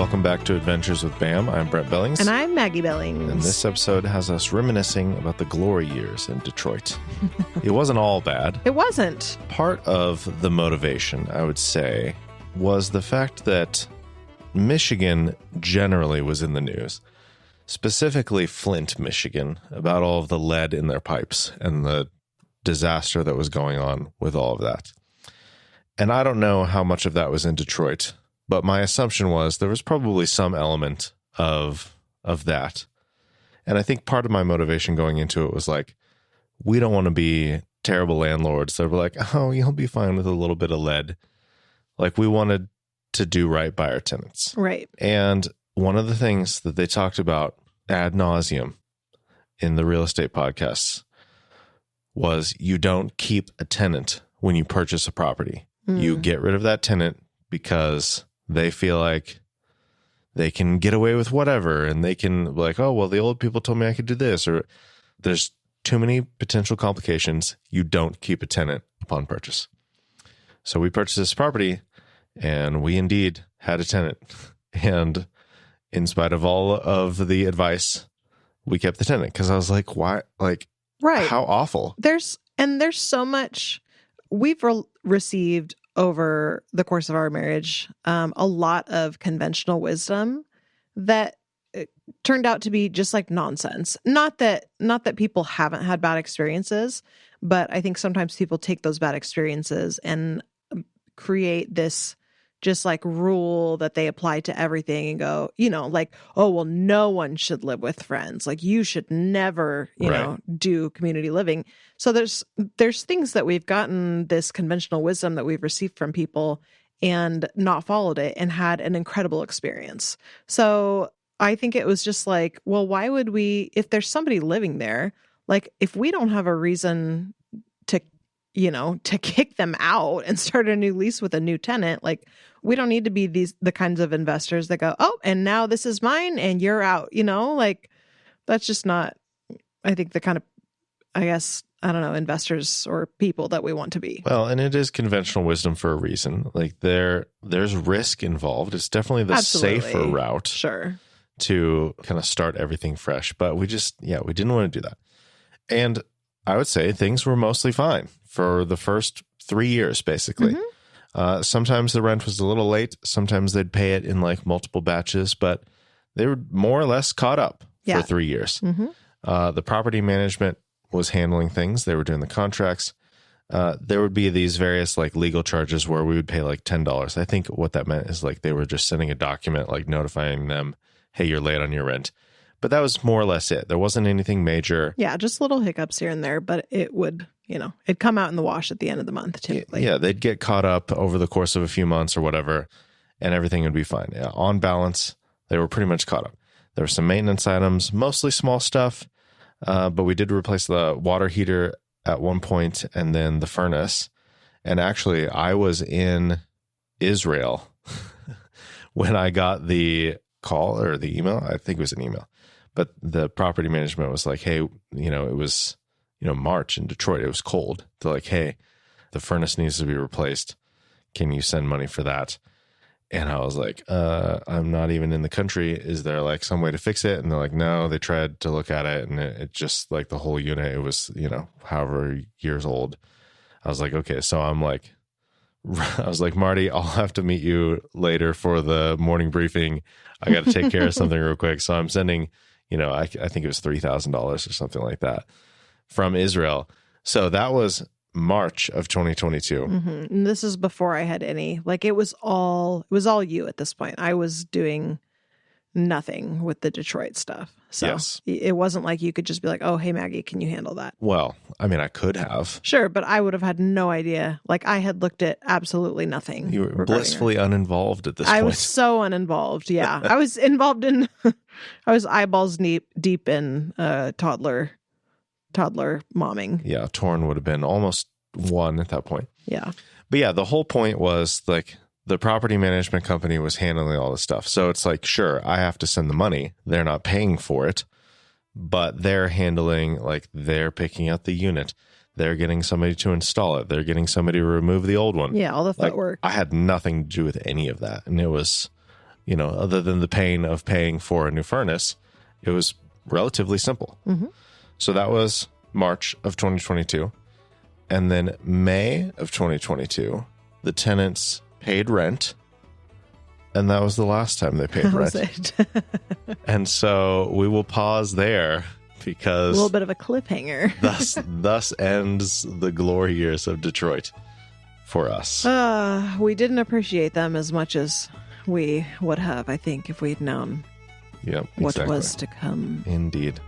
welcome back to Adventures with Bam. I'm Brent Billings. And I'm Maggie Billings. And this episode has us reminiscing about the glory years in Detroit. It wasn't all bad. It wasn't. Part of the motivation, I would say, was the fact that Michigan generally was in the news. Specifically Flint, Michigan, about all of the lead in their pipes and the disaster that was going on with all of that. And I don't know how much of that was in Detroit, but my assumption was there was probably some element of that. And I think part of my motivation going into it was like, we don't want to be terrible landlords that were like, oh, you'll be fine with a little bit of lead. Like, we wanted to do right by our tenants. Right. And one of the things that they talked about ad nauseum in the real estate podcasts was you don't keep a tenant when you purchase a property. You get rid of that tenant because they feel like they can get away with whatever, and they can be like, oh, well, the old people told me I could do this, or there's too many potential complications. You don't keep a tenant upon purchase. So we purchased this property, and we indeed had a tenant. And in spite of all of the advice, we kept the tenant because I was like, why? Like, right. How awful. There's so much we've received over the course of our marriage, a lot of conventional wisdom that turned out to be just like nonsense. Not that people haven't had bad experiences, but I think sometimes people take those bad experiences and create this just like rule that they apply to everything and go, like, oh, well, no one should live with friends. Like, you should never, do community living. So there's things that we've gotten, this conventional wisdom that we've received from people and not followed it and had an incredible experience. So I think it was just like, well, why would we, if there's somebody living there, like, if we don't have a reason to kick them out and start a new lease with a new tenant, like, we don't need to be the kinds of investors that go, oh, and now this is mine and you're out, like, that's just not, I think, the kind of, I guess, I don't know, investors or people that we want to be. Well, and it is conventional wisdom for a reason. Like, there's risk involved. It's definitely the safer route. Sure. To kind of start everything fresh. But we didn't want to do that. And I would say things were mostly fine for the first 3 years, basically. Sometimes the rent was a little late. Sometimes they'd pay it in like multiple batches, but they were more or less caught up for 3 years. The property management was handling things. They were doing the contracts. There would be these various like legal charges where we would pay like $10. I think what that meant is like they were just sending a document like notifying them, hey, you're late on your rent. But that was more or less it. There wasn't anything major. Yeah, just little hiccups here and there, but it would, it'd come out in the wash at the end of the month, typically. Yeah, they'd get caught up over the course of a few months or whatever, and everything would be fine. Yeah, on balance, they were pretty much caught up. There were some maintenance items, mostly small stuff, but we did replace the water heater at one point and then the furnace. And actually, I was in Israel when I got the call or the email. I think it was an email. But the property management was like, hey, it was, March in Detroit. It was cold. They're like, hey, the furnace needs to be replaced. Can you send money for that? And I was like, I'm not even in the country. Is there like some way to fix it? And they're like, no, they tried to look at it and it just like the whole unit, it was, however years old. I was like, okay. So I was like, Marty, I'll have to meet you later for the morning briefing. I got to take care of something real quick. So I'm sending, I think it was $3,000 or something like that from Israel. So that was March of 2022. And this is before I had any, like, it was all you at this point. I was doing nothing with the Detroit stuff. So yes. It wasn't like you could just be like, oh, hey, Maggie, can you handle that? Well, I mean, I could have. Sure, but I would have had no idea. Like, I had looked at absolutely nothing. You were blissfully uninvolved at this point. I was so uninvolved, yeah. I was involved in, I was eyeballs deep in toddler momming. Yeah, Torn would have been almost 1 at that point. Yeah. But yeah, the whole point was like the property management company was handling all this stuff. So it's like, sure, I have to send the money. They're not paying for it, but they're handling, like, they're picking out the unit. They're getting somebody to install it. They're getting somebody to remove the old one. Yeah, all the footwork. I had nothing to do with any of that. And it was other than the pain of paying for a new furnace, it was relatively simple. Mm-hmm. So that was March of 2022. And then May of 2022, the tenants paid rent. And that was the last time they paid That rent. was it. And so we will pause there because A little bit of a cliffhanger. thus ends the glory years of Detroit for us. We didn't appreciate them as much as we would have, I think, if we'd known Yep, what exactly. was to come. Indeed.